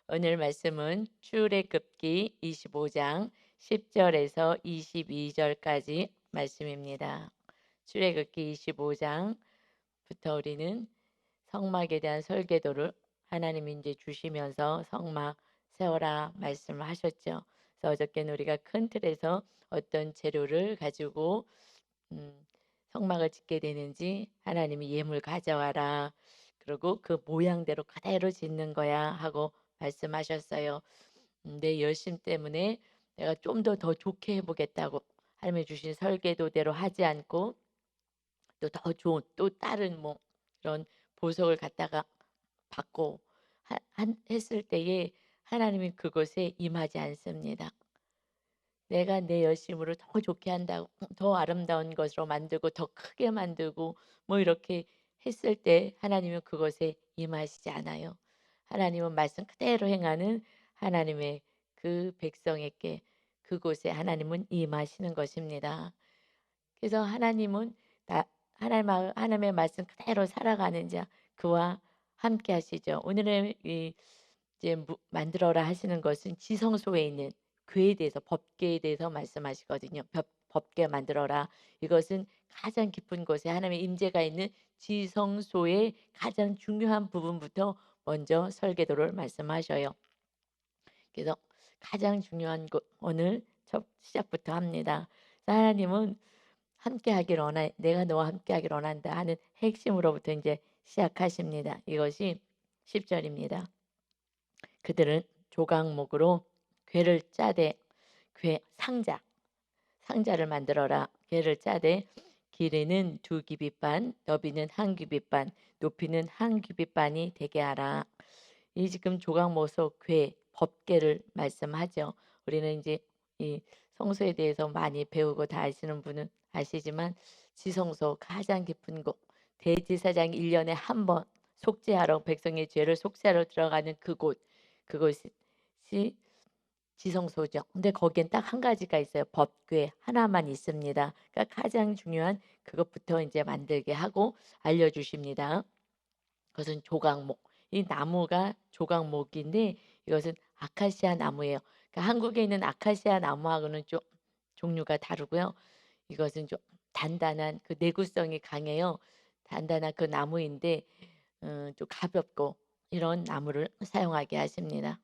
오늘 말씀은 출애굽기 25장 10절에서 22절까지 말씀입니다. 출애굽기 25장부터 우리는 성막에 대한 설계도를 하나님이 이제 주시면서 성막 세워라 말씀을 하셨죠. 그래서 어저께는 우리가 큰 틀에서 어떤 재료를 가지고 음, 성막을 짓게 되는지 하나님이 예물 가져와라. 그리고 그 모양대로 그대로 짓는 거야 하고 말씀하셨어요. 내 열심 때문에 내가 좀 더 좋게 해보겠다고 하나님이 주신 설계도대로 하지 않고 또 더 좋은 또 다른 뭐 이런 보석을 갖다가 받고 했을 때에 하나님이 그것에 임하지 않습니다. 내가 내 열심으로 더 좋게 한다고 더 아름다운 것으로 만들고 더 크게 만들고 뭐 이렇게 했을 때 하나님은 그것에 임하시지 않아요. 하나님은 말씀 그대로 행하는 하나님의 그 백성에게 그곳에 하나님은 임하시는 것입니다. 그래서 하나님은 하나님의 말씀 그대로 살아가는 자 그와 함께 하시죠. 오늘의 이 이제 만들어라 하시는 것은 지성소에 있는 궤에 대해서 법궤에 대해서 말씀하시거든요. 법궤 만들어라. 이것은 가장 깊은 곳에 하나님의 임재가 있는 지성소의 가장 중요한 부분부터 먼저 설계도를 말씀하셔요. 그래서 가장 중요한 것 오늘 첫 시작부터 합니다. 하나님은 함께 하기를 원하 내가 너와 함께 하기를 원한다 하는 핵심으로부터 이제 시작하십니다. 이것이 10절입니다. 그들은 조각목으로 궤를 짜되 상자를 만들어라. 궤를 짜되 길이는 2규빗반 너비는 1규빗반 높이는 1규빗반이 되게 하라. 이 지금 조각목소 법궤를 말씀하죠. 우리는 이제 이 성소에 대해서 많이 배우고 다 아시는 분은 아시지만 지성소 가장 깊은 곳 대제사장이 1년에 한 번 속죄하러 백성의 죄를 속죄하러 들어가는 그곳이 지성소죠. 근데 거기엔 딱 한 가지가 있어요. 법궤 하나만 있습니다. 그러니까 가장 중요한 그것부터 이제 만들게 하고 알려주십니다. 그것은 조각목. 이 나무가 조각목인데 이것은 아카시아 나무예요. 그러니까 한국에 있는 아카시아 나무하고는 좀 종류가 다르고요. 이것은 좀 단단한 그 내구성이 강해요. 단단한 그 나무인데 좀 가볍고 이런 나무를 사용하게 하십니다.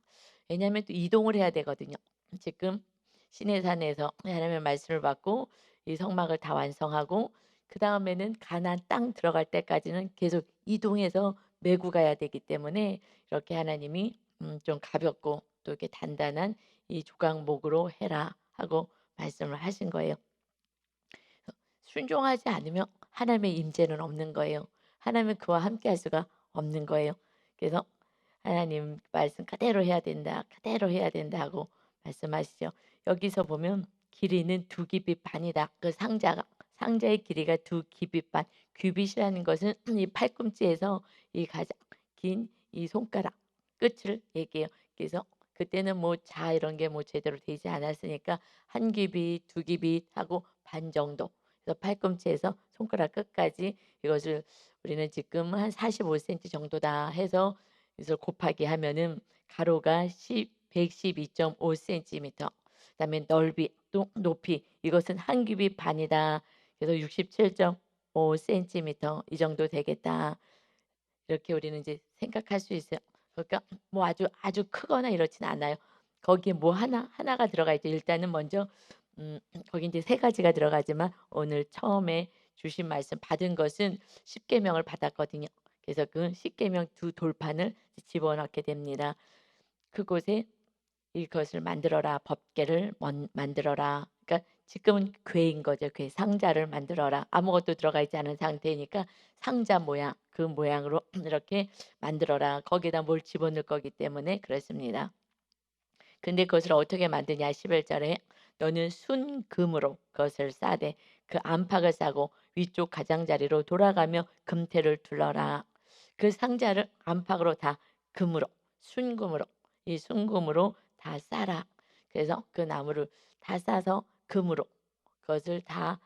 왜냐하면 또 이동을 해야 되거든요. 지금 시내산에서 하나님의 말씀을 받고 이 성막을 다 완성하고 그 다음에는 가나안 땅 들어갈 때까지는 계속 이동해서 메고 가야 되기 때문에 이렇게 하나님이 좀 가볍고 또 이렇게 단단한 이 조각목으로 해라 하고 말씀을 하신 거예요. 순종하지 않으면 하나님의 임재는 없는 거예요. 하나님은 그와 함께 할 수가 없는 거예요. 그래서 하나님 말씀 그대로 해야 된다. 그대로 해야 된다 하고 말씀하시죠. 여기서 보면 길이는 2규빗 반이다. 그 상자의 길이가 2규빗 반. 규빗이라는 것은 이 팔꿈치에서 이 가장 긴 이 손가락 끝을 얘기해요. 그래서 그때는 뭐 자 이런 게 뭐 제대로 되지 않았으니까 1규빗, 2규빗 하고 반 정도. 그래서 팔꿈치에서 손가락 끝까지 이것을 우리는 지금 한 45cm 정도다 해서 그래서 곱하기 하면은 가로가 112.5cm. 그다음에 또 높이 이것은 한 규빗 반이다. 그래서 67.5cm 이 정도 되겠다. 이렇게 우리는 이제 생각할 수 있어요. 그러니까 뭐 아주 크거나 이렇지는 않아요. 거기에 뭐 하나가 들어가 있죠. 일단은 먼저 거기 이제 세 가지가 들어가지만 오늘 처음에 주신 말씀 받은 것은 십계명을 받았거든요. 그래서 그 십계명 두 돌판을 집어넣게 됩니다. 그곳에 이것을 만들어라. 법궤를 만들어라. 그러니까 지금은 궤인 거죠. 궤 상자를 만들어라. 아무것도 들어가 있지 않은 상태니까 상자 모양 그 모양으로 이렇게 만들어라. 거기에다 뭘 집어넣을 거기 때문에 그렇습니다. 근데 그것을 어떻게 만드냐 11절에 너는 순금으로 그것을 싸되 그 안팎을 싸고 위쪽 가장자리로 돌아가며 금태를 둘러라. 그 상자를 안팎으로 다 금으로 순금으로 이 순금으로 다 싸라. 그래서 그 나무를 다 싸서 금으로 그것을 다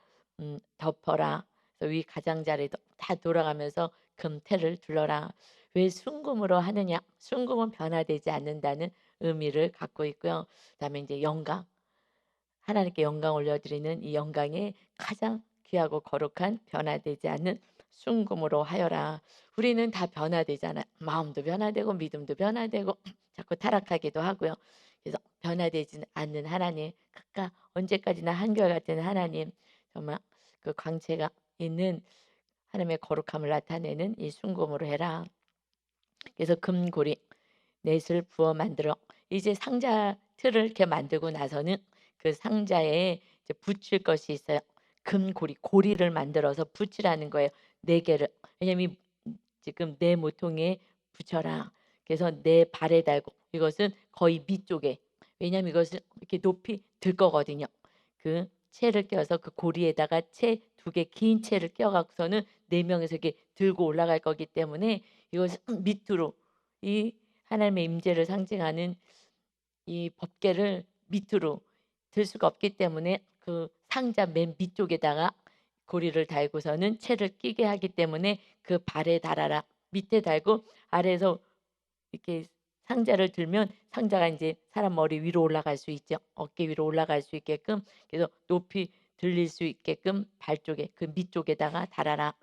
덮어라. 그래서 위 가장자리도 다 돌아가면서 금태를 둘러라. 왜 순금으로 하느냐? 순금은 변화되지 않는다는 의미를 갖고 있고요. 그다음에 이제 영광, 하나님께 영광 올려드리는 이 영광에 가장 귀하고 거룩한 변화되지 않는 순금으로 하여라. 우리는 다 변화되잖아요. 마음도 변화되고 믿음도 변화되고 자꾸 타락하기도 하고요. 그래서 변화되지 않는 하나님, 각각 언제까지나 한결같은 하나님, 정말 그 광채가 있는 하나님의 거룩함을 나타내는 이 순금으로 해라. 그래서 금고리 넷을 부어 만들어, 이제 상자 틀을 이렇게 만들고 나서는 그 상자에 이제 붙일 것이 있어요. 금고리, 고리를 만들어서 붙이라는 거예요. 네 개를. 왜냐면 지금 내 모퉁이에 붙여라. 그래서 내 발에 달고, 이것은 거의 밑쪽에. 왜냐면 이것을 이렇게 높이 들 거거든요. 그 채를 껴서 그 고리에다가 채 두 개, 긴 채를 껴 갖고서는 네 명이서 이렇게 들고 올라갈 거기 때문에 이것을 밑으로, 이 하나님의 임재를 상징하는 이 법궤를 밑으로 들 수가 없기 때문에 그 상자 맨 밑쪽에다가 고리를 달고서는 채를 끼게 하기 때문에 그 발에 달아라. 밑에 달고 아래에서 이렇게 상자를 들면 상자가 이제 사람 머리 위로 올라갈 수 있죠. 어깨 위로 올라갈 수 있게끔. 그래서 높이 들릴 수 있게끔 발 쪽에 그 밑쪽에다가 달아라.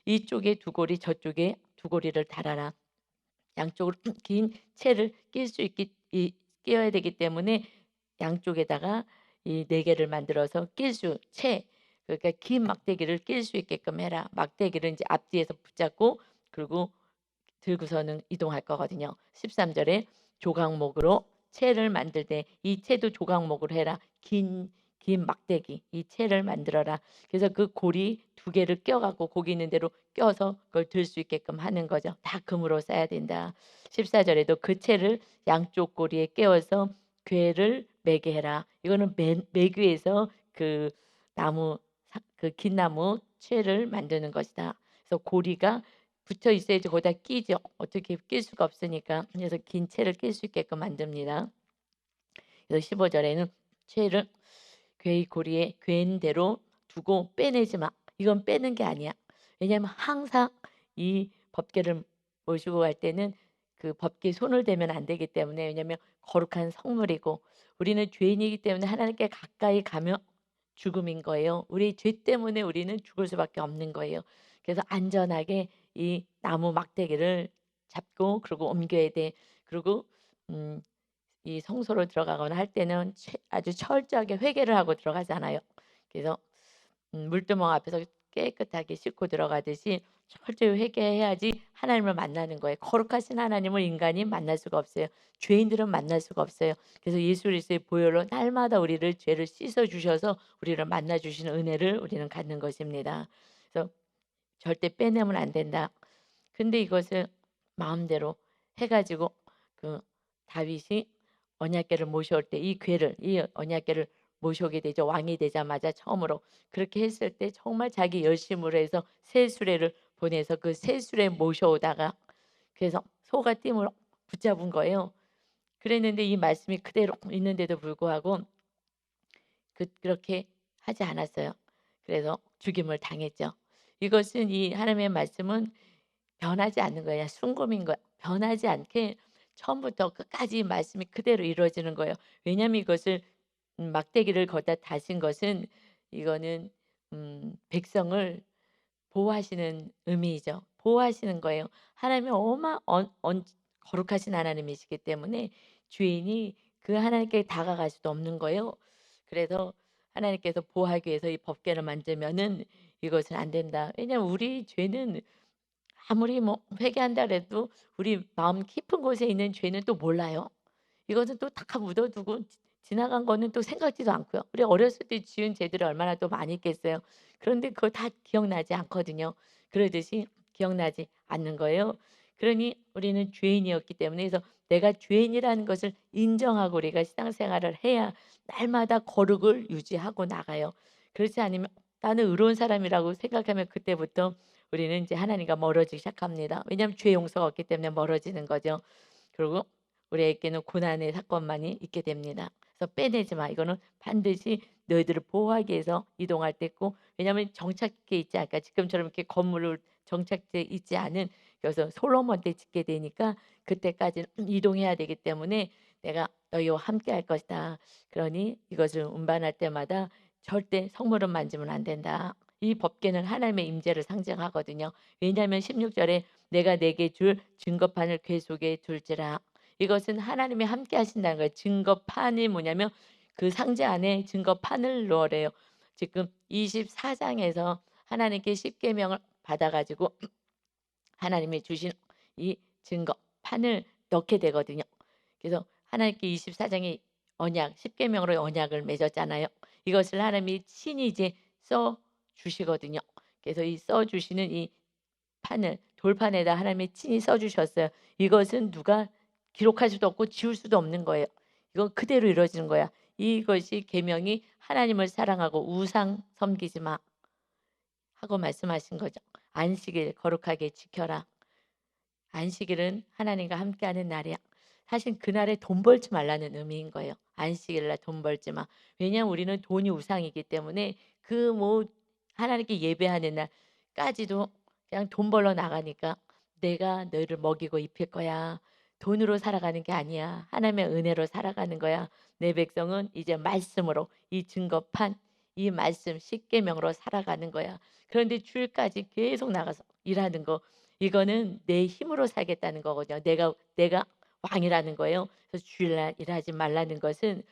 이쪽에 두 고리, 저쪽에 두 고리를 달아라. 양쪽으로 긴 채를 낄 수 있기 끼워야 되기 때문에 양쪽에다가 이 네 개를 만들어서 낄 수 채, 그러니까 긴 막대기를 낄 수 있게끔 해라. 막대기를 이제 앞뒤에서 붙잡고 그리고 들고서는 이동할 거거든요. 13절에 조각목으로 채를 만들 때 이 채도 조각목으로 해라. 긴 막대기 이 채를 만들어라. 그래서 그 고리 두 개를 껴 갖고 고기 있는 대로 껴서 그걸 들 수 있게끔 하는 거죠. 다 금으로 써야 된다. 14절에도 그 채를 양쪽 고리에 끼워서 궤를 매게 해라. 이거는 매교에서 그 나무, 그 긴 나무 채를 만드는 것이다. 그래서 고리가 붙어 있어야지 거기다 끼죠. 어떻게 낄 수가 없으니까. 그래서 긴 채를 낄 수 있게끔 만듭니다. 그래서 15절에는 채를 궤의 고리에 괸 대로 두고 빼내지 마. 이건 빼는 게 아니야. 왜냐하면 항상 이 법궤를 모시고 갈 때는 그 법궤에 손을 대면 안 되기 때문에, 왜냐하면 거룩한 성물이고 우리는 죄인이기 때문에 하나님께 가까이 가면 죽음인 거예요. 우리 죄 때문에 우리는 죽을 수밖에 없는 거예요. 그래서 안전하게 이 나무 막대기를 잡고 그리고 옮겨야 돼. 그리고 음, 이 성소로 들어가거나 할 때는 아주 철저하게 회개를 하고 들어가잖아요. 그래서 물두멍 앞에서 깨끗하게 씻고 들어가듯이 철저히 회개해야지 하나님을 만나는 거예요. 거룩하신 하나님을 인간이 만날 수가 없어요. 죄인들은 만날 수가 없어요. 그래서 예수 그리스도의 보혈로 날마다 우리를 죄를 씻어 주셔서 우리를 만나 주시는 은혜를 우리는 갖는 것입니다. 그래서 절대 빼내면 안 된다. 근데 이것을 마음대로 해 가지고 그 다윗이 언약궤를 모셔올 때 이 언약궤를 모셔오게 되죠. 왕이 되자마자 처음으로 그렇게 했을 때 정말 자기 열심으로 해서 새 수레를 보내서 그 새 수레 모셔오다가, 그래서 소가 띠을 붙잡은 거예요. 그랬는데 이 말씀이 그대로 있는데도 불구하고 그렇게 하지 않았어요. 그래서 죽임을 당했죠. 이것은 이 하나님의 말씀은 변하지 않는 거야. 순금인 거야. 변하지 않게 처음부터 끝까지 말씀이 그대로 이루어지는 거예요. 왜냐하면 이것을 막대기를 거기다 다신 것은 이거는 백성을 보호하시는 의미이죠. 보호하시는 거예요. 하나님이 거룩하신 하나님이시기 때문에 죄인이 그 하나님께 다가갈 수도 없는 거예요. 그래서 하나님께서 보호하기 위해서 이 법궤를 만들면은 이것은 안 된다. 왜냐하면 우리 죄는 아무리 뭐 회개한다 그래도 우리 마음 깊은 곳에 있는 죄는 또 몰라요. 이것은 또 다 묻어두고 지나간 거는 또 생각지도 않고요. 우리 어렸을 때 지은 죄들이 얼마나 또 많이 있겠어요. 그런데 그거 다 기억나지 않거든요. 그러듯이 기억나지 않는 거예요. 그러니 우리는 죄인이었기 때문에, 그래서 내가 죄인이라는 것을 인정하고 우리가 신앙생활을 해야 날마다 거룩을 유지하고 나가요. 그렇지 않으면 나는 의로운 사람이라고 생각하면 그때부터 우리는 이제 하나님과 멀어지기 시작합니다. 왜냐하면 죄 용서가 없기 때문에 멀어지는 거죠. 그리고 우리에게는 고난의 사건만이 있게 됩니다. 그래서 빼내지 마. 이거는 반드시 너희들을 보호하기 위해서 이동할 때 있고, 왜냐하면 정착해 있지 않을까. 지금처럼 이렇게 건물을 정착돼 있지 않은, 그래서 솔로몬 때 짓게 되니까 그때까지는 이동해야 되기 때문에 내가 너희와 함께 할 것이다. 그러니 이것을 운반할 때마다 절대 성물은 만지면 안 된다. 이 법궤는 하나님의 임재를 상징하거든요. 왜냐하면 16절에 내가 내게 줄 증거판을 궤 속에 둘지라. 이것은 하나님이 함께 하신다는 거예요. 증거판이 뭐냐면 그 상자 안에 증거판을 넣으래요. 지금 24장에서 하나님께 십계명을 받아 가지고 하나님이 주신 이 증거판을 넣게 되거든요. 그래서 하나님께 24장의 언약, 십계명으로 언약을 맺었잖아요. 이것을 하나님이 친히 이제 써 주시거든요. 그래서 이 써 주시는 이 판을 돌판에다 하나님이 친히 써 주셨어요. 이것은 누가 기록할 수도 없고 지울 수도 없는 거예요. 이건 그대로 이루어지는 거야. 이것이 계명이 하나님을 사랑하고 우상 섬기지 마 하고 말씀하신 거죠. 안식일 거룩하게 지켜라. 안식일은 하나님과 함께하는 날이야. 사실 그날에 돈 벌지 말라는 의미인 거예요. 안식일 날 돈 벌지 마. 왜냐하면 우리는 돈이 우상이기 때문에 그 뭐 하나님께 예배하는 날까지도 그냥 돈 벌러 나가니까 내가 너희를 먹이고 입힐 거야. 돈으로 살아가는 게 아니야. 하나님의 은혜로 살아가는 거야. 내 백성은 이제 말씀으로 이 증거판 이 말씀 십계명으로 살아가는 거야. 그런데 주일까지 계속 나가서 일하는 거, 이거는 내 힘으로 살겠다는 거거든요. 내가 왕이라는 거예요. 그래서 주일날 일하지 말라는 것은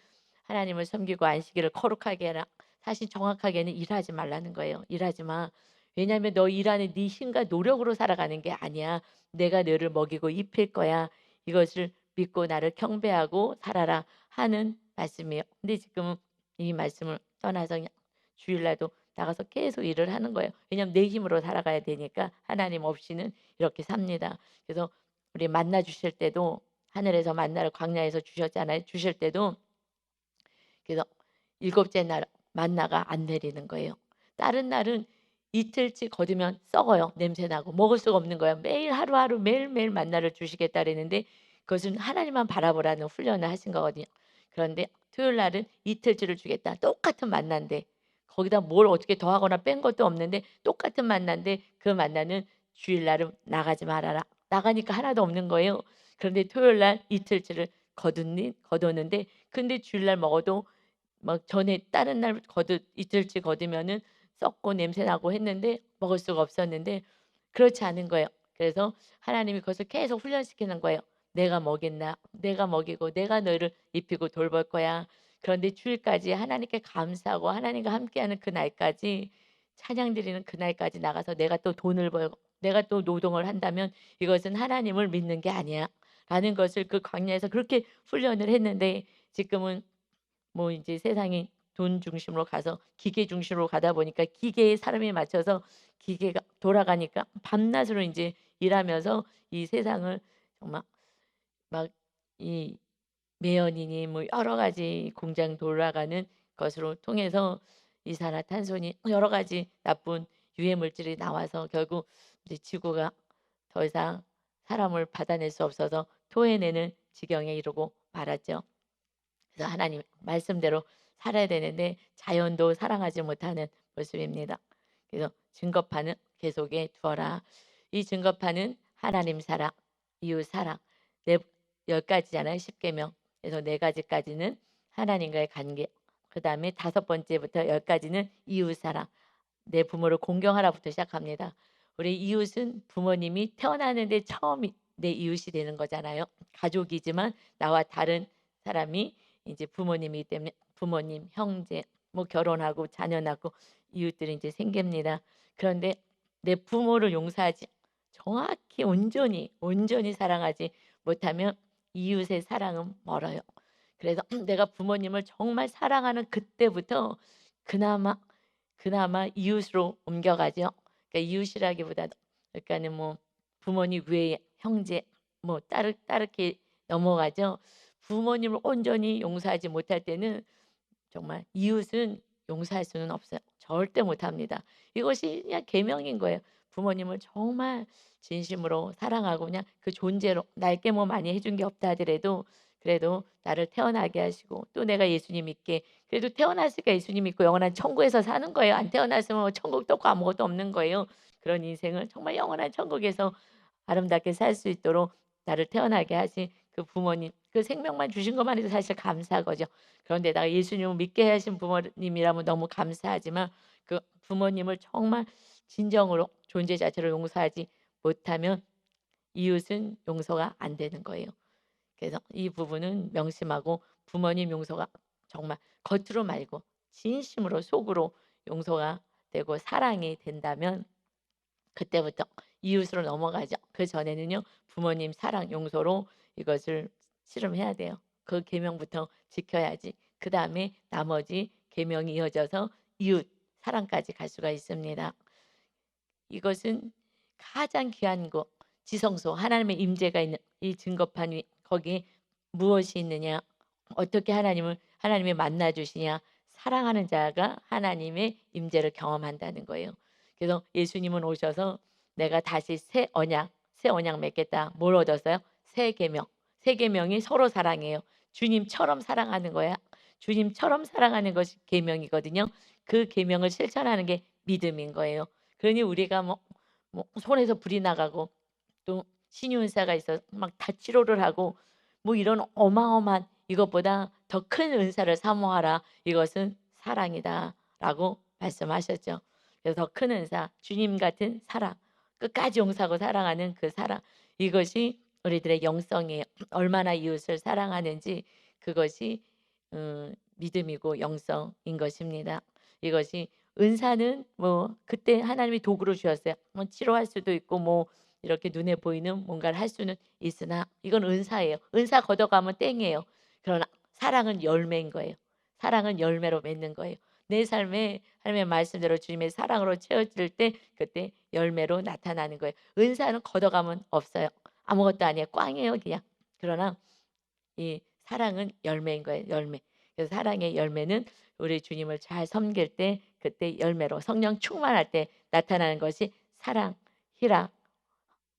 하나님을 섬기고 안식일을 거룩하게 해라. 사실 정확하게는 일하지 말라는 거예요. 일하지 마. 왜냐하면 너 일하는 네 힘과 노력으로 살아가는 게 아니야. 내가 너를 먹이고 입힐 거야. 이것을 믿고 나를 경배하고 살아라 하는 말씀이에요. 근데 지금은 이 말씀을 떠나서 그냥 주일날도 나가서 계속 일을 하는 거예요. 왜냐하면 내 힘으로 살아가야 되니까 하나님 없이는 이렇게 삽니다. 그래서 우리 만나 주실 때도 하늘에서 만나를 광야에서 주셨잖아요. 주실 때도 그래서 일곱째 날 만나가 안 내리는 거예요. 다른 날은 이틀치 거두면 썩어요. 냄새 나고 먹을 수가 없는 거예요. 매일 하루하루 매일매일 만나를 주시겠다 그랬는데 그것은 하나님만 바라보라는 훈련을 하신 거거든요. 그런데 토요일 날은 이틀치를 주겠다. 똑같은 만난데 거기다 뭘 어떻게 더하거나 뺀 것도 없는데 똑같은 만난데 그 만나는 주일 날은 나가지 말아라. 나가니까 하나도 없는 거예요. 그런데 토요일 날 이틀치를 거두는데 근데 주일 날 먹어도 막 전에 다른 날 이틀치 거두면은 썩고 냄새 나고 했는데 먹을 수가 없었는데 그렇지 않은 거예요. 그래서 하나님이 그것을 계속 훈련시키는 거예요. 내가 먹인다. 내가 먹이고 내가 너희를 입히고 돌볼 거야. 그런데 주일까지 하나님께 감사하고 하나님과 함께하는 그 날까지 찬양 드리는 그 날까지 나가서 내가 또 돈을 벌고 내가 또 노동을 한다면 이것은 하나님을 믿는 게 아니야. 라는 것을 그 광야에서 그렇게 훈련을 했는데 지금은 뭐 이제 세상이 돈 중심으로 가서 기계 중심으로 가다 보니까 기계에 사람이 맞춰서 기계가 돌아가니까 밤낮으로 이제 일하면서 이 세상을 정말 막 이 매연이니 뭐 여러 가지 공장 돌아가는 것으로 통해서 이산화탄소니 여러 가지 나쁜 유해 물질이 나와서 결국 이제 지구가 더 이상 사람을 받아낼 수 없어서 토해내는 지경에 이르고 말았죠. 그래서 하나님 말씀대로 살아야 되는데 자연도 사랑하지 못하는 모습입니다. 그래서 증거판은 계속에 두어라. 이 증거판은 하나님 사랑, 이웃 사랑, 네, 10가지잖아요. 십계명. 그래서 4가지까지는 하나님과의 관계. 그 다음에 5번째부터 10가지는 이웃 사랑. 내 부모를 공경하라부터 시작합니다. 우리 이웃은 부모님이 태어나는데 처음 내 이웃이 되는 거잖아요. 가족이지만 나와 다른 사람이 이제 부모님이기 때문에 부모님, 형제, 뭐 결혼하고 자녀 낳고 이웃들이 이제 생깁니다. 그런데 내 부모를 용서하지 정확히 온전히 사랑하지 못하면 이웃의 사랑은 멀어요. 그래서 내가 부모님을 정말 사랑하는 그때부터 그나마 이웃으로 옮겨가죠. 그러니까 이웃이라기보다도 그러니까는 뭐 부모님 외에 형제 뭐 따르게 넘어가죠. 부모님을 온전히 용서하지 못할 때는 정말 이웃은 용서할 수는 없어요. 절대 못합니다. 이것이 그냥 계명인 거예요. 부모님을 정말 진심으로 사랑하고 그냥 그 존재로 날게 뭐 많이 해준 게 없다 하더라도 그래도 나를 태어나게 하시고 또 내가 예수님 믿게 그래도 태어났으니까 예수님 믿고 영원한 천국에서 사는 거예요. 안 태어났으면 뭐 천국도 없고 아무것도 없는 거예요. 그런 인생을 정말 영원한 천국에서 아름답게 살 수 있도록 나를 태어나게 하신 그 부모님, 그 생명만 주신 것만 해도 사실 감사한 거죠. 그런데다가 예수님을 믿게 하신 부모님이라면 너무 감사하지만 그 부모님을 정말 진정으로 존재 자체를 용서하지 못하면 이웃은 용서가 안 되는 거예요. 그래서 이 부분은 명심하고 부모님 용서가 정말 겉으로 말고 진심으로 속으로 용서가 되고 사랑이 된다면 그때부터 이웃으로 넘어가죠. 그전에는요. 부모님 사랑 용서로 이것을 실험해야 돼요. 그 계명부터 지켜야지. 그다음에 나머지 계명이 이어져서 이웃 사랑까지 갈 수가 있습니다. 이것은 가장 귀한 곳 지성소 하나님의 임재가 있는 이 증거판 위 거기에 무엇이 있느냐? 어떻게 하나님이 만나 주시냐? 사랑하는 자가 하나님의 임재를 경험한다는 거예요. 그래서 예수님은 오셔서 내가 다시 새 언약 맺겠다. 뭘 얻었어요? 새 계명. 새 계명이 서로 사랑해요. 주님처럼 사랑하는 거야. 주님처럼 사랑하는 것이 계명이거든요. 그 계명을 실천하는 게 믿음인 거예요. 그러니 우리가 뭐 손에서 불이 나가고 또 신유은사가 있어서 막 다 치료를 하고 뭐 이런 어마어마한 이것보다 더 큰 은사를 사모하라. 이것은 사랑이다라고 말씀하셨죠. 그래서 더 큰 은사, 주님 같은 사랑, 끝까지 용서하고 사랑하는 그 사랑. 이것이 우리들의 영성이에요. 얼마나 이웃을 사랑하는지 그것이 믿음이고 영성인 것입니다. 이것이 은사는 뭐 그때 하나님이 도구로 주셨어요. 뭐 치료할 수도 있고 뭐 이렇게 눈에 보이는 뭔가를 할 수는 있으나 이건 은사예요. 은사 걷어가면 땡이에요. 그러나 사랑은 열매인 거예요. 사랑은 열매로 맺는 거예요. 내 삶에 하나님의 말씀대로 주님의 사랑으로 채워질 때 그때 열매로 나타나는 거예요. 은사는 걷어가면 없어요. 아무것도 아니에요. 꽝이에요 그냥. 그러나 이 사랑은 열매인 거예요. 열매. 그래서 사랑의 열매는 우리 주님을 잘 섬길 때 그때 열매로 성령 충만할 때 나타나는 것이 사랑, 희락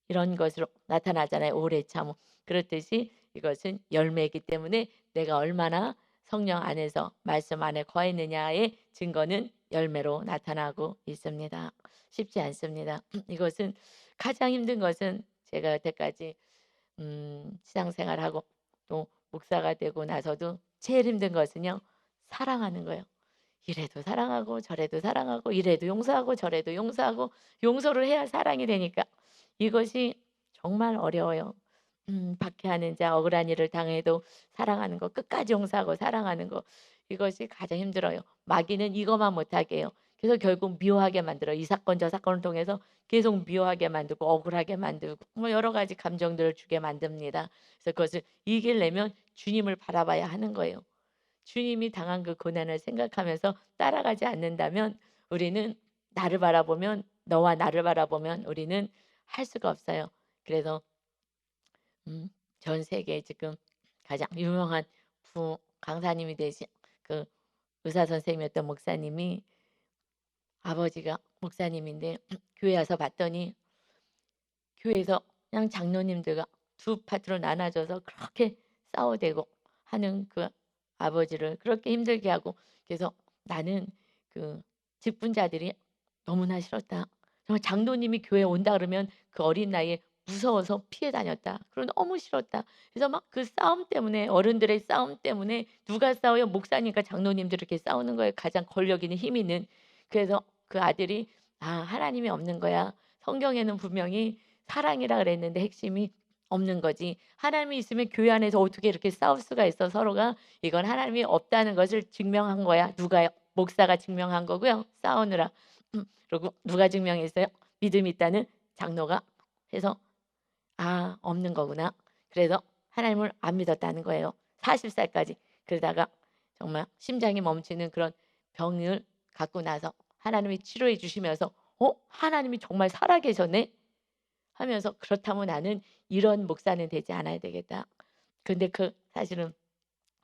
이런 것으로 나타나잖아요. 오래 참. 그렇듯이 이것은 열매이기 때문에 내가 얼마나 성령 안에서 말씀 안에 거했느냐의 증거는 열매로 나타나고 있습니다. 쉽지 않습니다. 이것은 가장 힘든 것은 제가 여태까지 신앙생활하고 또 목사가 되고 나서도 제일 힘든 것은요. 사랑하는 거예요. 이래도 사랑하고 저래도 사랑하고 이래도 용서하고 저래도 용서하고 용서를 해야 사랑이 되니까 이것이 정말 어려워요. 박해하는 자 억울한 일을 당해도 사랑하는 거 끝까지 용서하고 사랑하는 거 이것이 가장 힘들어요. 마귀는 이것만 못하게 해요. 그래서 결국 미워하게 만들어요. 이 사건 저 사건을 통해서 계속 미워하게 만들고 억울하게 만들고 뭐 여러 가지 감정들을 주게 만듭니다. 그래서 그것을 이기려면 주님을 바라봐야 하는 거예요. 주님이 당한 그 고난을 생각하면서 따라가지 않는다면 우리는 나를 바라보면 너와 나를 바라보면 우리는 할 수가 없어요. 그래서 전 세계에 지금 가장 유명한 강사님이 되신 그 의사 선생님이었던 목사님이 아버지가 목사님인데 교회 와서 봤더니 교회에서 그냥 장로님들과 두 파트로 나눠져서 그렇게 싸워대고 하는 그 아버지를 그렇게 힘들게 하고 그래서 나는 그 직분자들이 너무나 싫었다. 정말 장로님이 교회에 온다 그러면 그 어린 나이에 무서워서 피해 다녔다. 그리고 너무 싫었다. 그래서 막 그 싸움 때문에 어른들의 싸움 때문에 누가 싸워요? 목사님과 장로님들 이렇게 싸우는 거예요. 가장 권력 있는 힘 있는. 그래서 그 아들이 아 하나님이 없는 거야. 성경에는 분명히 사랑이라 그랬는데 핵심이 없는 거지. 하나님이 있으면 교회 안에서 어떻게 이렇게 싸울 수가 있어 서로가. 이건 하나님이 없다는 것을 증명한 거야. 누가요? 목사가 증명한 거고요. 싸우느라. 그리고 누가 증명했어요? 믿음이 있다는 장로가 해서 아 없는 거구나. 그래서 하나님을 안 믿었다는 거예요. 40살까지. 그러다가 정말 심장이 멈추는 그런 병을 갖고 나서 하나님이 치료해 주시면서 하나님이 정말 살아계셨네 하면서 그렇다면 나는 이런 목사는 되지 않아야 되겠다. 근데 그 사실은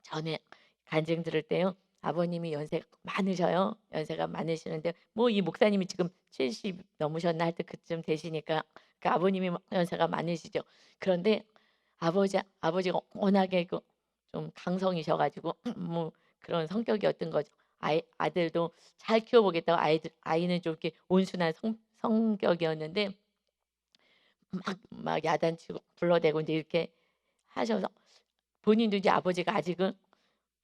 전에 간증 들을 때요. 아버님이 연세가 많으셔요. 연세가 많으시는데 뭐 이 목사님이 지금 70 넘으셨나 하여튼 그쯤 되시니까 그 아버님이 연세가 많으시죠. 그런데 아버지가 워낙에 그 좀 강성이셔 가지고 뭐 그런 성격이었던 거죠. 아들도 잘 키워보겠다고 아이는 좀 이렇게 온순한 성격이었는데 막 야단치고 불러대고 인제 이렇게 하셔서 본인도 이제 아버지가 아직은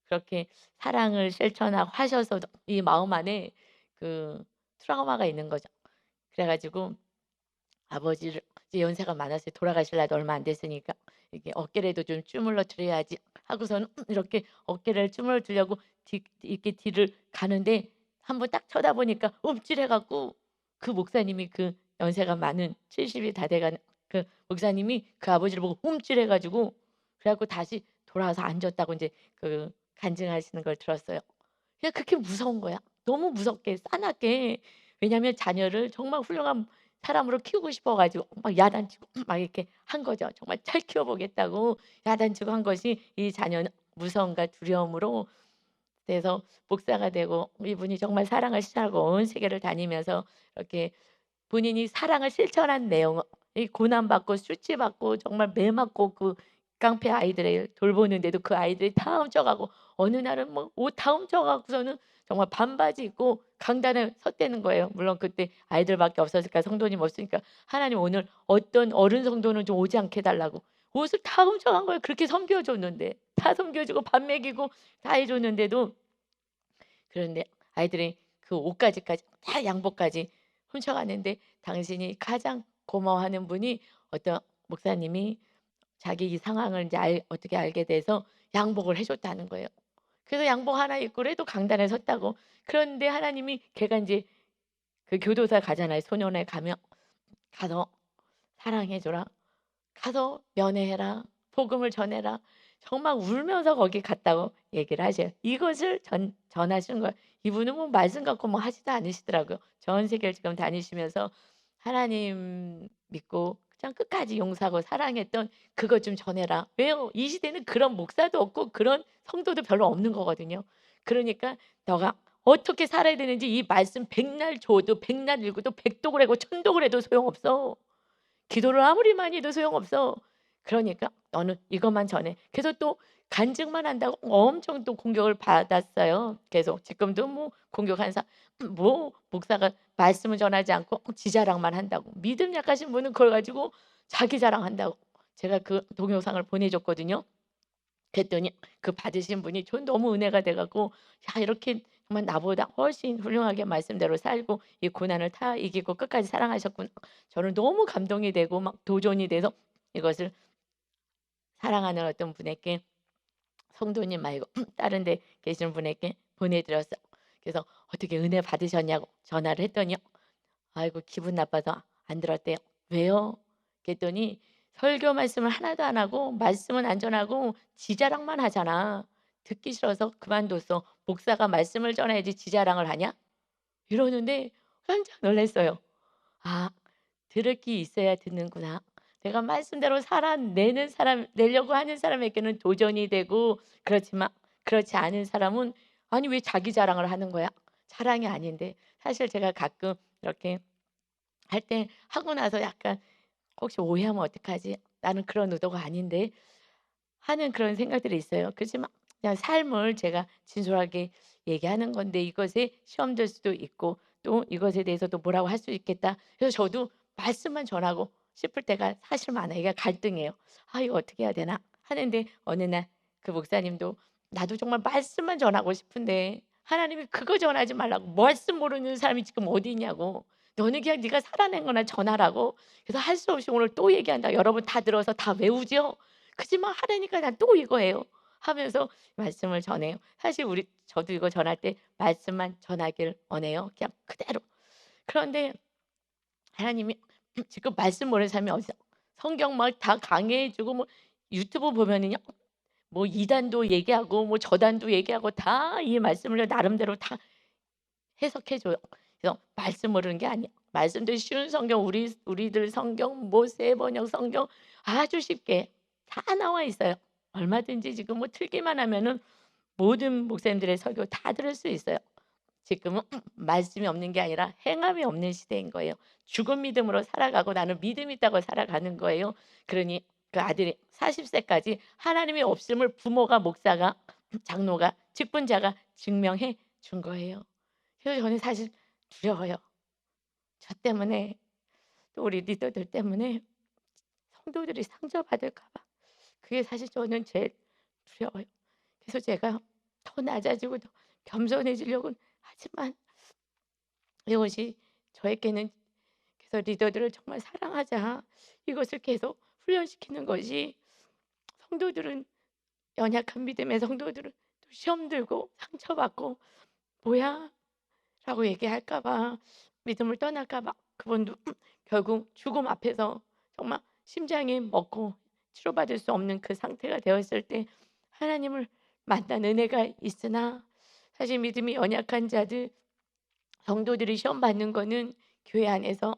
그렇게 사랑을 실천하고 하셔서도 이 마음 안에 그 트라우마가 있는 거죠. 그래 가지고 아버지를 이제 연세가 많았어요. 돌아가실 날도 얼마 안 됐으니까 이게 '어깨라도 좀 주물러 드려야지.' 하고서는 이렇게 어깨를 주물러 드리려고 이렇게 뒤를 가는데 한번 딱 쳐다보니까 움찔해 갖고 그 목사님이 그 연세가 많은 70이 다 돼 가는 그 목사님이 그 아버지를 보고 움찔해 가지고 그래 갖고 다시 돌아와서 앉았다고 인제 그 간증하시는 걸 들었어요. 그냥 그렇게 무서운 거야. 너무 무섭게 싸납게. 왜냐하면 자녀를 정말 훌륭한 사람으로 키우고 싶어 가지고 막 야단치고 막 이렇게 한 거죠. 정말 잘 키워 보겠다고 야단치고 한 것이 이 자녀는 무서움과 두려움으로 돼서 목사가 되고 이분이 정말 사랑을 실천하고 온 세계를 다니면서 이렇게 본인이 사랑을 실천한 내용을 이 고난받고 수치받고 정말 매 맞고 그 깡패 아이들을 돌보는데도 그 아이들이 다 훔쳐가고 어느 날은 뭐 옷 다 훔쳐가고서는 정말 반바지 입고 강단에 섰다는 거예요. 물론 그때 아이들밖에 없었으니까 성도님 없으니까 "하나님 오늘 어떤 어른 성도는 좀 오지 않게 해 달라고." 옷을 다 훔쳐간 거예요. 그렇게 섬겨 줬는데. 다 섬겨 주고 밥 먹이고 다 해 줬는데도 그런데 아이들이 그 옷까지까지 다 양복까지 훔쳐갔는데 당신이 가장 고마워하는 분이 어떤 목사님이 자기 이 상황을 인제 어떻게 알게 돼서 양복을 해 줬다는 거예요. 그래서 양복 하나 입고 그래도 강단에 섰다고. 그런데 하나님이 걔가 인제 그 교도소에 가잖아요. 소년원에 가면 "가서 사랑해 줘라. 가서 면회해라. 복음을 전해라." 정말 울면서 거기 갔다고 얘기를 하셔요. 이것을 전하시는 거예요. 이분은 뭐 말씀 갖고 뭐 하지도 않으시더라고요. 전 세계를 지금 다니시면서 하나님 믿고 그냥 끝까지 용서하고 사랑했던 "그것 좀 전해라." 왜요? 이 시대는 그런 목사도 없고 그런 성도도 별로 없는 거거든요. 그러니까 "너가 어떻게 살아야 되는지 이 말씀 백날 줘도 백날 읽어도 백독을 하고 천독을 해도 소용없어. 기도를 아무리 많이 해도 소용없어. 그러니까 너는 이것만 전해." 그래서 또 간증만 한다고 엄청 또 공격을 받았어요. 계속 지금도 뭐 공격하는 뭐 목사가 말씀을 전하지 않고 지 자랑만 한다고. 믿음 약하신 분은 그걸 가지고 자기 자랑한다고. 제가 그 동영상을 보내 줬거든요. 그랬더니 그 받으신 분이 전 너무 은혜가 돼 갖고 "야 이렇게 정말 나보다 훨씬 훌륭하게 말씀대로 살고 이 고난을 다 이기고 끝까지 사랑하셨구나." 저는 너무 감동이 되고 막 도전이 돼서 이것을 사랑하는 어떤 분에게 성도님 말고 다른 데 계시는 분에게 보내 드렸어요. 그래서 "어떻게 은혜 받으셨냐."고 전화를 했더니요. 아이고 기분 나빠서 안 들었대요. "왜요?" 그랬더니 "설교 말씀을 하나도 안 하고 말씀은 안 전하고 지 자랑만 하잖아. 듣기 싫어서 그만뒀어. 목사가 말씀을 전해야지 지 자랑을 하냐?" 이러는데 깜짝 놀랐어요. '아 들을 귀 있어야 듣는구나. 내가 말씀대로 살아내는 사람 내려고 하는 사람에게는 도전이 되고 그렇지만 그렇지 않은 사람은 아니 왜 자기 자랑을 하는 거야?' 자랑이 아닌데 사실 제가 가끔 이렇게 할 때 하고 나서 약간 '혹시 오해하면 어떡하지? 나는 그런 의도가 아닌데.' 하는 그런 생각들이 있어요. 그렇지만 그냥 삶을 제가 진솔하게 얘기하는 건데 이것에 시험될 수도 있고 또 이것에 대해서도 뭐라고 할 수 있겠다. 그래서 저도 말씀만 전하고 싶을 때가 사실 많아요. 이게 갈등이에요. '아 이거 어떻게 해야 되나?' 하는데 어느 날 그 목사님도 "나도 정말 말씀만 전하고 싶은데 하나님이 그거 전하지 말라고 말씀 모르는 사람이 지금 어디 있냐고. 너는 그냥 네가 살아낸 거나 전하라고." 그래서 할 수 없이 오늘 또 얘기한다. 여러분 다 들어서 다 외우죠? 그치만 하려니까 난 또 이거예요. 하면서 말씀을 전해요. 사실 저도 이거 전할 때 말씀만 전하길 원해요. 그냥 그대로. 그런데 하나님이 지금 말씀 모르는 사람이 어디서 성경 막 다 강해해 주고 뭐 유튜브 보면은요. 뭐 이단도 얘기하고 뭐 저단도 얘기하고 다 이 말씀을 나름대로 다 해석해 줘요. 그래서 말씀 모르는 게 아니야. 말씀도 쉬운 성경 우리들 성경 뭐 세 번역 성경 아주 쉽게 다 나와 있어요. 얼마든지 지금 뭐 틀기만 하면은 모든 목사님들의 설교 다 들을 수 있어요. 지금은 말씀이 없는 게 아니라 행함이 없는 시대인 거예요. 죽은 믿음으로 살아가고 나는 믿음이 있다고 살아가는 거예요. 그러니 그 아들이 40 세까지 하나님이 없음을 부모가 목사가 장로가 직분자가 증명해 준 거예요. 그래서 저는 사실 두려워요. 저 때문에 또 우리 리더들 때문에 성도들이 상처받을까 봐 그게 사실 저는 제일 두려워요. 그래서 제가 더 낮아지고 더 겸손해지려고는 하지만 이것이 저에게는 그래서 리더들을 정말 사랑하자 이것을 계속 훈련시키는 것이 성도들은 연약한 믿음의 성도들은 또 시험 들고 상처받고 "뭐야?" 라고 얘기할까 봐 믿음을 떠날까 봐 그분도 결국 죽음 앞에서 정말 심장이 멎고 치료받을 수 없는 그 상태가 되었을 때 하나님을 만난 은혜가 있으나 사실 믿음이 연약한 자들 성도들이 시험 받는 거는 교회 안에서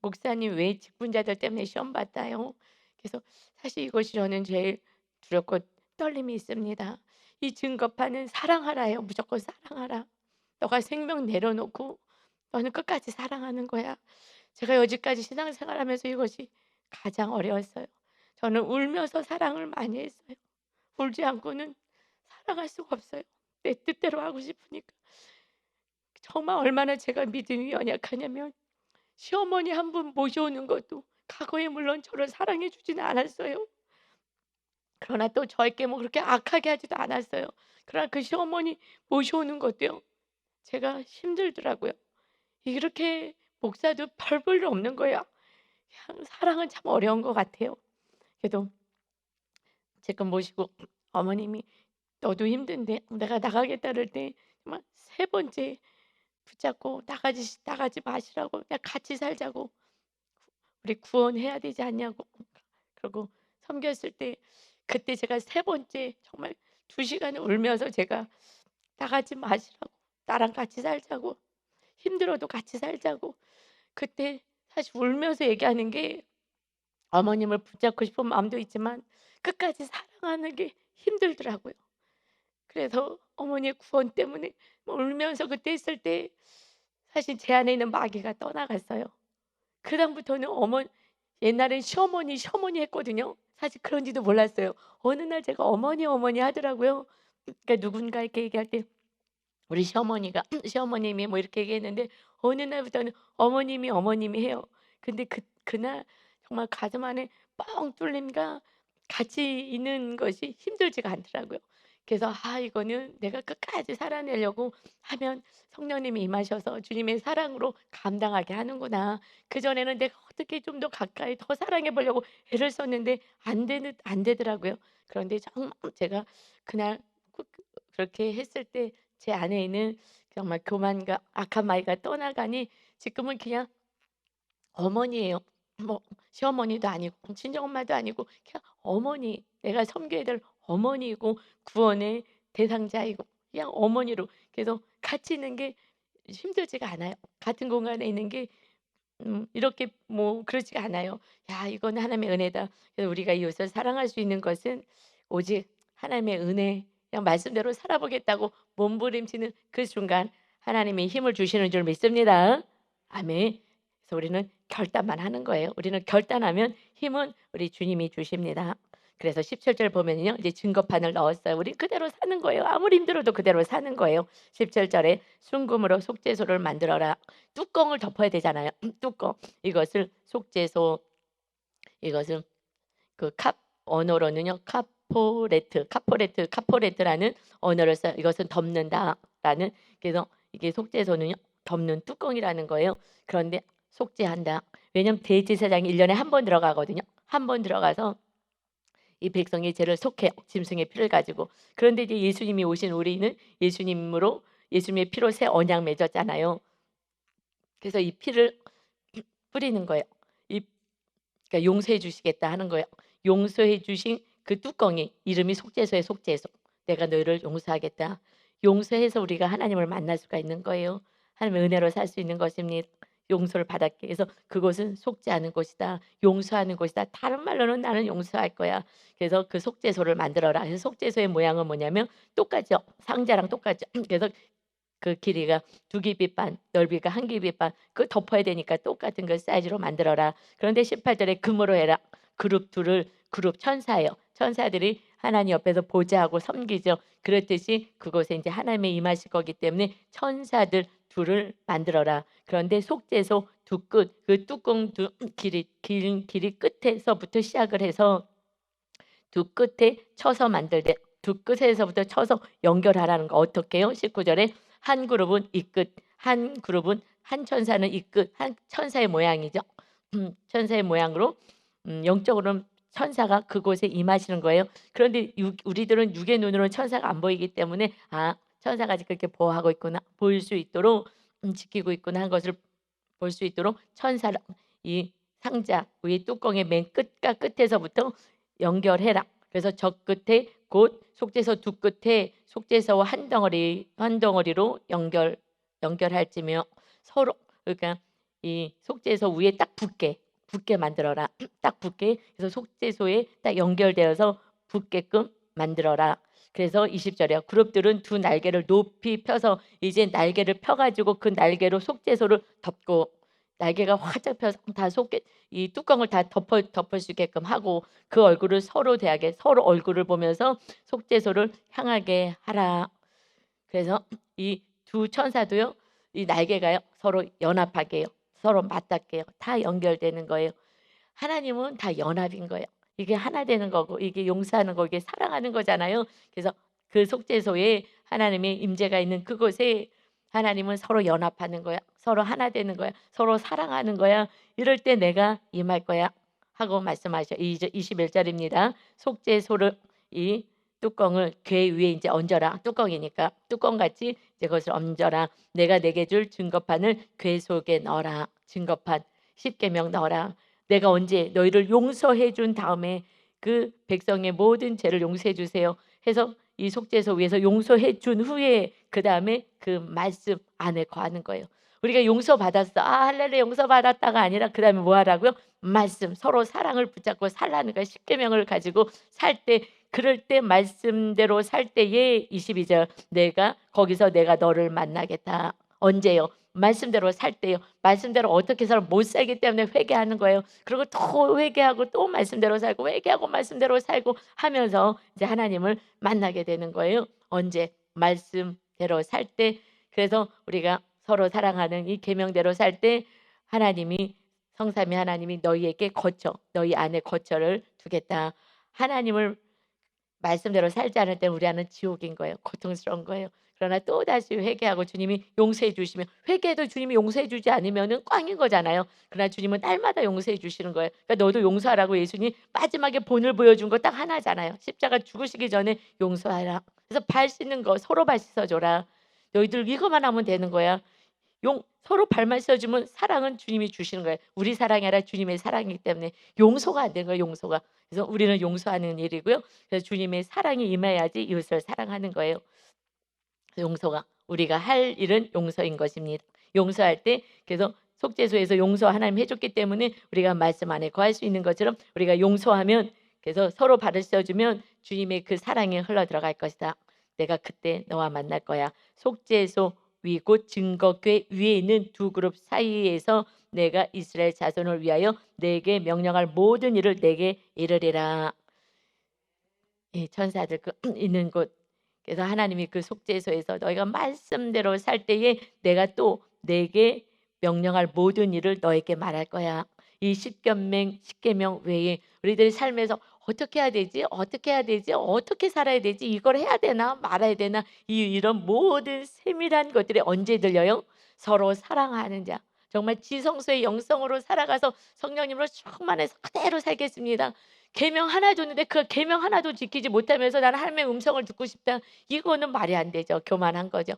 "목사님 왜 직분자들 때문에 시험 받아요?" 그래서 사실 이것이 저는 제일 두렵고 떨림이 있습니다. 이 증거판은 "사랑하라."예요. 무조건 "사랑하라." 너가 생명 내려놓고 너는 끝까지 사랑하는 거야. 제가 여지까지 신앙생활하면서 이것이 가장 어려웠어요. 저는 울면서 사랑을 많이 했어요. 울지 않고는 살아갈 수가 없어요. 내 뜻대로 하고 싶으니까. 정말 얼마나 제가 믿음이 연약하냐면 시어머니 한 분 모셔오는 것도 과거에 물론 저를 사랑해 주지는 않았어요. 그러나 또 저에게 뭐 그렇게 악하게 하지도 않았어요. 그러나 그 시어머니 모셔오는 것도요. 제가 힘들더라고요. 이렇게 목사도 별 볼 일 없는 거야. 그냥 사랑은 참 어려운 것 같아요. 그래도 지금 모시고 어머님이 "너도 힘든데 내가 나가겠다." 그럴 때 정말 세 번째 붙잡고 나가지 마시라고 "그냥 같이 살자고. 우리 구원해야 되지 않냐."고 그러고 섬겼을 때 그때 제가 세 번째 정말 2시간을 울면서 제가 "나가지 마시라고. 나랑 같이 살자고. 힘들어도 같이 살자고." 그때 사실 울면서 얘기하는 게 어머님을 붙잡고 싶은 마음도 있지만 끝까지 사랑하는 게 힘들더라고요. 그래서 어머니의 구원 때문에 뭐 울면서 그때 했을 때 사실 제 안에 있는 마귀가 떠나갔어요. 그다음부터는 옛날엔 시어머니, 시어머니 했거든요. 사실 그런지도 몰랐어요. 어느 날 제가 어머니, 어머니 하더라고요. 그러니까 누군가 이렇게 얘기할 때 우리 시어머니가 시어머님이 뭐 이렇게 얘기했는데 어느 날부터는 어머님이, 어머님이 해요. 근데 그날 정말 가슴 안에 뻥 뚫림과 같이 있는 것이 힘들지가 않더라고요. 그래서 '아 이거는 내가 끝까지 살아내려고 하면 성령님이 임하셔서 주님의 사랑으로 감당하게 하는구나. 그전에는 내가 어떻게 좀 더 가까이 더 사랑해 보려고 애를 썼는데 안 되더라고요. 그런데 정말 제가 그날 그렇게 했을 때 제 안에 있는 정말 교만과 악한 마귀가 떠나가니 지금은 그냥 어머니예요. 뭐 시어머니도 아니고 친정엄마도 아니고 그냥 어머니. 내가 섬겨야 될 어머니이고 구원의 대상자이고 그냥 어머니로 그래서 같이 있는 게 힘들지가 않아요. 같은 공간에 있는 게 이렇게 뭐 그렇지가 않아요. '야 이건 하나님의 은혜다.' 그래서 우리가 이웃을 사랑할 수 있는 것은 오직 하나님의 은혜 그냥 말씀대로 살아보겠다고 몸부림치는 그 순간 하나님이 힘을 주시는 줄 믿습니다. 아멘. 그래서 우리는 결단만 하는 거예요. 우리는 결단하면 힘은 우리 주님이 주십니다. 그래서 17절 보면요. 이제 증거판을 넣었어요. 우리 그대로 사는 거예요. 아무리 힘들어도 그대로 사는 거예요. 17절에 순금으로 속죄소를 만들어라. 뚜껑을 덮어야 되잖아요. 뚜껑. 이것을 속죄소 이것은 그 캅 언어로는요. 카포레트라는 언어를 써요. 이것은 덮는다라는 그래서 이게 속죄소는요. 덮는 뚜껑이라는 거예요. 그런데 속죄한다. 왜냐하면 대제사장이 1 년에 한 번 들어가거든요. 한 번 들어가서 이 백성의 죄를 속해요. 짐승의 피를 가지고. 그런데 이제 예수님이 오신 우리는 예수님의 피로 새 언약 맺었잖아요. 그래서 이 피를 뿌리는 거예요. 이 그러니까 용서해 주시겠다 하는 거예요. 용서해 주신 그 뚜껑이 이름이 속죄소의 속죄소. 내가 너희를 용서하겠다. 용서해서 우리가 하나님을 만날 수가 있는 거예요. 하나님의 은혜로 살 수 있는 것입니다. 용서를 받았기 위해서 그곳은 속죄하는 곳이다. 용서하는 곳이다. 다른 말로는 나는 용서할 거야. 그래서 그 속죄소를 만들어라. 그래서 속죄소의 모양은 뭐냐면 똑같죠. 상자랑 똑같죠. 그래서 그 길이가 2 규빗 반, 넓이가 1 규빗 반. 그 덮어야 되니까 똑같은 그 사이즈로 만들어라. 그런데 18절에 금으로 해라. 그룹 둘을 그룹 천사예요. 천사들이 하나님 옆에서 보좌하고 섬기죠. 그렇듯이 그곳에 이제 하나님이 임하실 거기 때문에 천사들 둘을 만들어라. 그런데 속죄소 두 끝, 그 뚜껑 긴 길이 끝에서부터 시작을 해서 두 끝에 쳐서 만들되 두 끝에서부터 쳐서 연결하라는 거 어떻게 해요? 19절에 한 그룹은 이 끝, 한 그룹은 한 천사는 이 끝, 한 천사의 모양이죠. 천사의 모양으로 영적으로는 천사가 그곳에 임하시는 거예요. 그런데 우리들은 육의 눈으로는 천사가 안 보이기 때문에 천사가 그렇게 보호하고 있구나, 보일 수 있도록 지키고 있구나 한 것을 볼 수 있도록 천사를 이 상자 위에 뚜껑의 맨 끝과 끝에서부터 연결해라. 그래서 저 끝에 곧 속죄소 두 끝에 속죄소와 한 덩어리로 연결할지며 서로 그러니까 이 속죄소 위에 딱 붙게 만들어라. 딱 붙게. 그래서 속죄소에 딱 연결되어서 붙게끔 만들어라. 그래서 20절이요. 그룹들은 두 날개를 높이 펴서 이제 날개를 펴가지고 그 날개로 속죄소를 덮고 날개가 활짝 펴서 다 속게 이 뚜껑을 다 덮을 수 있게끔 하고 그 얼굴을 서로 대하게 서로 얼굴을 보면서 속죄소를 향하게 하라. 그래서 이 두 천사도요. 이 날개가요. 서로 연합하게 해요. 서로 맞닿게 해요. 다 연결되는 거예요. 하나님은 다 연합인 거예요. 이게 하나 되는 거고 이게 용서하는 거 이게 사랑하는 거잖아요. 그래서 그 속죄소에 하나님의 임재가 있는 그곳에 하나님은 서로 연합하는 거야. 서로 하나 되는 거야. 서로 사랑하는 거야. 이럴 때 내가 임할 거야 하고 말씀하셔. 21절입니다. 속죄소를 이 뚜껑을 궤 위에 이제 얹어라. 뚜껑이니까 뚜껑같이 이제 그것을 얹어라. 내가 내게 줄 증거판을 궤 속에 넣어라. 증거판 10계명 넣어라. 내가 언제 너희를 용서해 준 다음에 그 백성의 모든 죄를 용서해 주세요 해서 이 속죄소 위에서 용서해 준 후에 그 다음에 그 말씀 안에 거하는 거예요. 우리가 용서받았어. 할렐루야 용서받았다가 아니라 그 다음에 뭐 하라고요? 말씀 서로 사랑을 붙잡고 살라는 거예요. 십계명을 가지고 살 때 그럴 때 말씀대로 살 때에 22절 내가 거기서 내가 너를 만나겠다. 언제요? 말씀대로 살 때요. 말씀대로 어떻게 해서 못 살기 때문에 회개하는 거예요. 그리고 또 회개하고 또 말씀대로 살고 회개하고 말씀대로 살고 하면서 이제 하나님을 만나게 되는 거예요. 언제? 말씀대로 살 때. 그래서 우리가 서로 사랑하는 이 계명대로 살 때 하나님이 성삼위 하나님이 너희에게 너희 안에 거처를 두겠다. 하나님을 말씀대로 살지 않을 때 우리 안은 지옥인 거예요. 고통스러운 거예요. 그러나 또다시 회개하고 주님이 용서해 주시면 회개해도 주님이 용서해 주지 않으면은 꽝인 거잖아요. 그러나 주님은 날마다 용서해 주시는 거예요. 그러니까 너도 용서하라고 예수님 마지막에 본을 보여준 거 딱 하나잖아요. 십자가 죽으시기 전에 용서하라. 그래서 발 씻는 거 서로 발 씻어줘라. 너희들 이거만 하면 되는 거야. 서로 발만 씻어주면 사랑은 주님이 주시는 거예요. 우리 사랑이 아니라 주님의 사랑이기 때문에 용서가 안 되는 거예요. 용서가. 그래서 우리는 용서하는 일이고요. 그래서 주님의 사랑이 임해야지 이웃을 사랑하는 거예요. 용서가 우리가 할 일은 용서인 것입니다. 용서할 때 그래서 속죄소에서 용서 하나님 해줬기 때문에 우리가 말씀 안에 거할 수 있는 것처럼 우리가 용서하면 그래서 서로 발을 씌워주면 주님의 그 사랑이 흘러 들어갈 것이다. 내가 그때 너와 만날 거야. 속죄소 위 곧 증거궤 위에 있는 두 그룹 사이에서 내가 이스라엘 자손을 위하여 내게 명령할 모든 일을 내게 이르리라. 천사들 있는 곳. 그래서 하나님이 그 속죄소에서 너희가 말씀대로 살 때에 내가 또 내게 명령할 모든 일을 너에게 말할 거야. 이 십계명 외에 우리들의 삶에서 어떻게 해야 되지? 어떻게 해야 되지? 어떻게 살아야 되지? 이걸 해야 되나 말아야 되나? 이런 모든 세밀한 것들이 언제 들려요? 서로 사랑하는 자. 정말 지성소의 영성으로 살아가서 성령님으로 충만해서 그대로 살겠습니다. 계명 하나 줬는데 그 계명 하나도 지키지 못하면서 나는 하나님의 음성을 듣고 싶다. 이거는 말이 안 되죠. 교만한 거죠.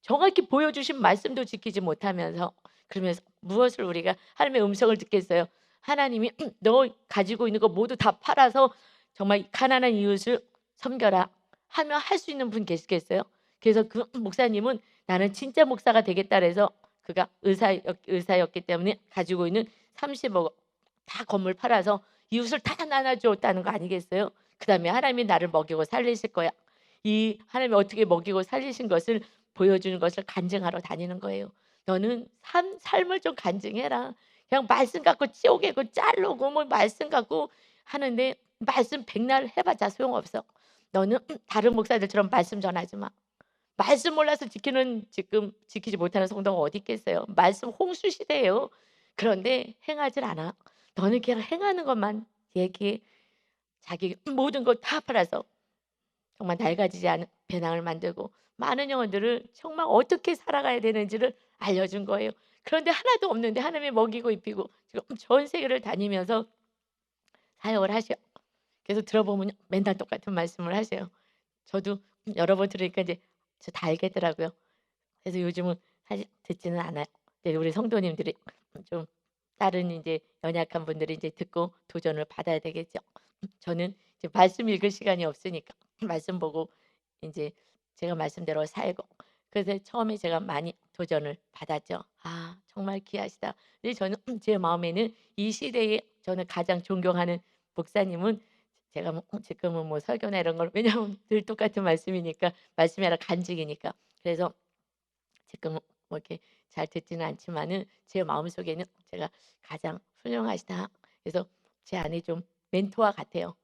정확히 보여주신 말씀도 지키지 못하면서 그러면서 무엇을 우리가 하나님의 음성을 듣겠어요. 하나님이 너 가지고 있는 거 모두 다 팔아서 정말 가난한 이웃을 섬겨라 하면 할 수 있는 분 계시겠어요? 그래서 그 목사님은 나는 진짜 목사가 되겠다 그래서 그가 의사였기 때문에 가지고 있는 30억 다 건물 팔아서 이웃을 다 나눠줬다는 거 아니겠어요? 그 다음에 하나님이 나를 먹이고 살리실 거야. 이 하나님이 어떻게 먹이고 살리신 것을 보여주는 것을 간증하러 다니는 거예요. 너는 삶을 좀 간증해라. 그냥 말씀 갖고 쪼개고 자르고 뭐 말씀 갖고 하는데 말씀 백날 해봤자 소용없어. 너는 다른 목사들처럼 말씀 전하지 마. 말씀 몰라서 지금 지키지 못하는 성도가 어디 있겠어요. 말씀 홍수 시대예요. 그런데 행하질 않아. 너는 그냥 행하는 것만 얘기해. 자기 모든 걸 다 팔아서 정말 낡아지지 않은 배낭을 만들고 많은 영혼들을 정말 어떻게 살아가야 되는지를 알려준 거예요. 그런데 하나도 없는데 하나님이 먹이고 입히고 지금 전 세계를 다니면서 사역을 하셔. 그래서 들어보면 맨날 똑같은 말씀을 하세요. 저도 여러 번 들으니까 이제 저 다 알겠더라고요. 그래서 요즘은 사실 듣지는 않아요. 근데 우리 성도님들이 좀 다른 이제 연약한 분들이 이제 듣고 도전을 받아야 되겠죠. 저는 이제 말씀 읽을 시간이 없으니까 말씀 보고 이제 제가 말씀대로 살고 그래서 처음에 제가 많이 도전을 받았죠. '아 정말 귀하시다.' 근데 저는 제 마음에는 이 시대에 저는 가장 존경하는 목사님은 제가 뭐 지금은 뭐 설교나 이런 걸 왜냐하면 늘 똑같은 말씀이니까 말씀이 아니라 간증이니까. 그래서 지금은 뭐 이렇게 잘 듣지는 않지만은 제 마음속에는 제가 가장 훌륭하시다. 그래서 제 안에 좀 멘토와 같아요.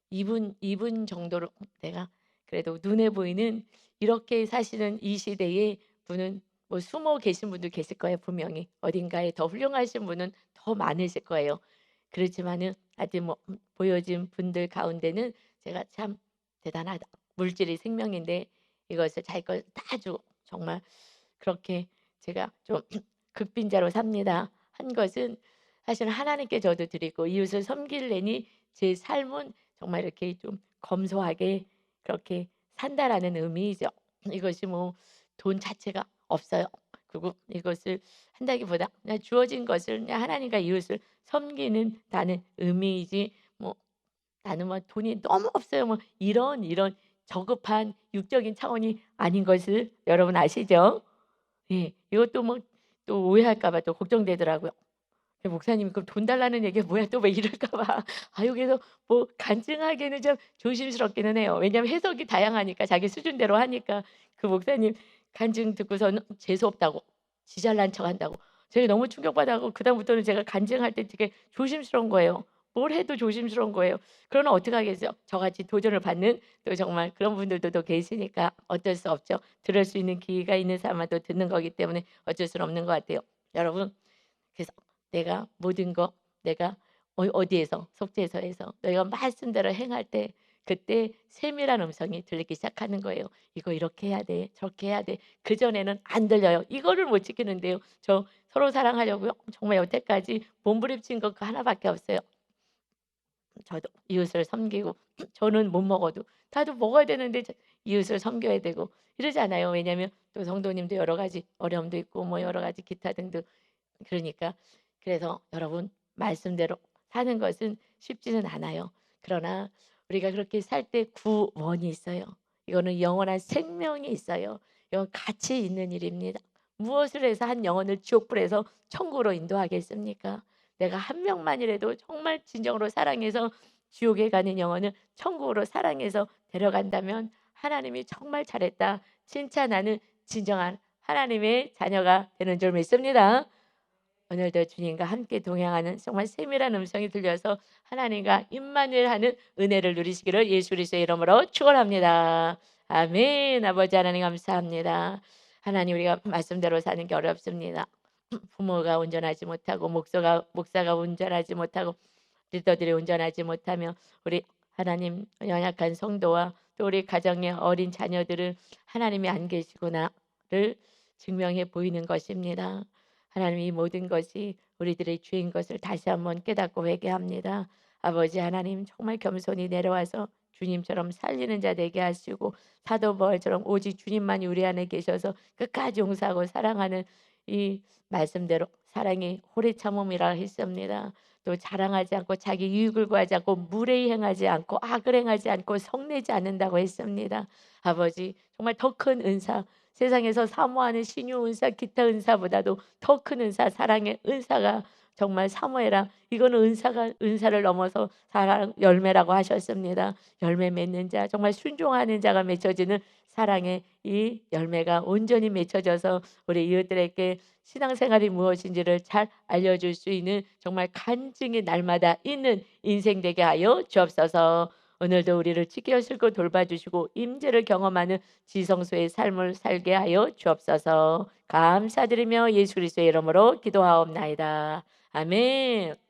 이분 정도로 내가 그래도 눈에 보이는 이렇게 사시는 이 시대에 분은 뭐 숨어 계신 분도 계실 거예요 분명히. 어딘가에 더 훌륭하신 분은 더 많으실 거예요. 그렇지만은 하여튼 뭐 보여진 분들 가운데는 제가 참 대단하다. 물질이 생명인데 이것을 자기 걸 다 주고 정말 그렇게 제가 좀 극빈자로 삽니다. 한 것은 사실은 하나님께 저도 드리고 이웃을 섬기려니 제 삶은 정말 이렇게 좀 검소하게 그렇게 산다라는 의미이죠. 이것이 뭐 돈 자체가 없어요. 그리고 이것을 한다기보다 그냥 주어진 것을 그냥 하나님과 이웃을 섬기는다는 의미이지 뭐 나는 뭐 돈이 너무 없어요. 뭐 이런 저급한 육적인 차원이 아닌 것을 여러분 아시죠? 예. 이것도 뭐 또 오해할까 봐 또 걱정되더라고요. 목사님이 "그럼 돈 달라는 얘기가 뭐야?" 또 왜 이럴까 봐. 아 여기서 뭐 간증하기에는 좀 조심스럽기는 해요. 왜냐하면 해석이 다양하니까 자기 수준대로 하니까 그 목사님 간증 듣고서는 재수 없다고 지 잘난 척한다고 제가 너무 충격받아 갖고 그다음부터는 제가 간증할 때 되게 조심스러운 거예요. 뭘 해도 조심스러운 거예요. 그러나 어떡하겠어요. 저같이 도전을 받는 또 정말 그런 분들도 또 계시니까 어쩔 수 없죠. 들을 수 있는 귀가 있는 사람만 또 듣는 거기 때문에 어쩔 수는 없는 것 같아요. 여러분 그래서 내가 모든 거 내가 어디에서 속죄소에서 내가 말씀대로 행할 때 그때 세밀한 음성이 들리기 시작하는 거예요. "이거 이렇게 해야 돼. 저렇게 해야 돼." 그전에는 안 들려요. 이거를 못 지키는데요. 저 서로 사랑하려고요. 정말 여태까지 몸부림친 거 그 하나밖에 없어요. 저도 이웃을 섬기고 저는 못 먹어도 다들 먹어야 되는데 이웃을 섬겨야 되고 이러잖아요. 왜냐하면 또 성도님도 여러 가지 어려움도 있고 뭐 여러 가지 기타 등등 그러니까 그래서 여러분 말씀대로 사는 것은 쉽지는 않아요. 그러나 우리가 그렇게 살 때 구원이 있어요. 이거는 영원한 생명이 있어요. 이건 가치 있는 일입니다. 무엇을 해서 한 영혼을 지옥불에서 천국으로 인도하겠습니까? 내가 한 명만이라도 정말 진정으로 사랑해서 지옥에 가는 영혼을 천국으로 사랑해서 데려간다면 하나님이 정말 잘했다. 칭찬하는 진정한 하나님의 자녀가 되는 줄 믿습니다. 오늘도 주님과 함께 동행하는 정말 세밀한 음성이 들려서 하나님과 임마누엘 하는 은혜를 누리시기를 예수 그리스도의 이름으로 축원합니다. 아멘. 아버지 하나님 감사합니다. 하나님 우리가 말씀대로 사는 게 어렵습니다. 부모가 운전하지 못하고 목사가 운전하지 못하고 리더들이 운전하지 못하며 우리 하나님 연약한 성도와 또 우리 가정의 어린 자녀들은 하나님이 안 계시구나를 증명해 보이는 것입니다. 하나님 이 모든 것이 우리들의 죄인 것을 다시 한번 깨닫고 회개합니다. 아버지 하나님 정말 겸손히 내려와서 주님처럼 살리는 자 되게 하시고 사도 바울처럼 오직 주님만이 우리 안에 계셔서 끝까지 용서하고 사랑하는 이 말씀대로 사랑이 오래 참음이라 했습니다. 또 자랑하지 않고 자기 유익을 구하지 않고 무례히 행하지 않고 악을 행하지 않고 성내지 않는다고 했습니다. 아버지 정말 더 큰 은사 세상에서 사모하는 신유 은사 기타 은사보다도 더 큰 은사 사랑의 은사가 정말 사모해라. 이거는 은사를 넘어서 사랑 열매라고 하셨습니다. 열매 맺는 자 정말 순종하는 자가 맺혀지는 사랑의 이 열매가 온전히 맺혀져서 우리 이웃들에게 신앙생활이 무엇인지를 잘 알려줄 수 있는 정말 간증이 날마다 있는 인생 되게 하여 주옵소서. 오늘도 우리를 지켜주시고 돌봐주시고 임재를 경험하는 지성소의 삶을 살게 하여 주옵소서. 감사드리며 예수 그리스도의 이름으로 기도하옵나이다. 아멘.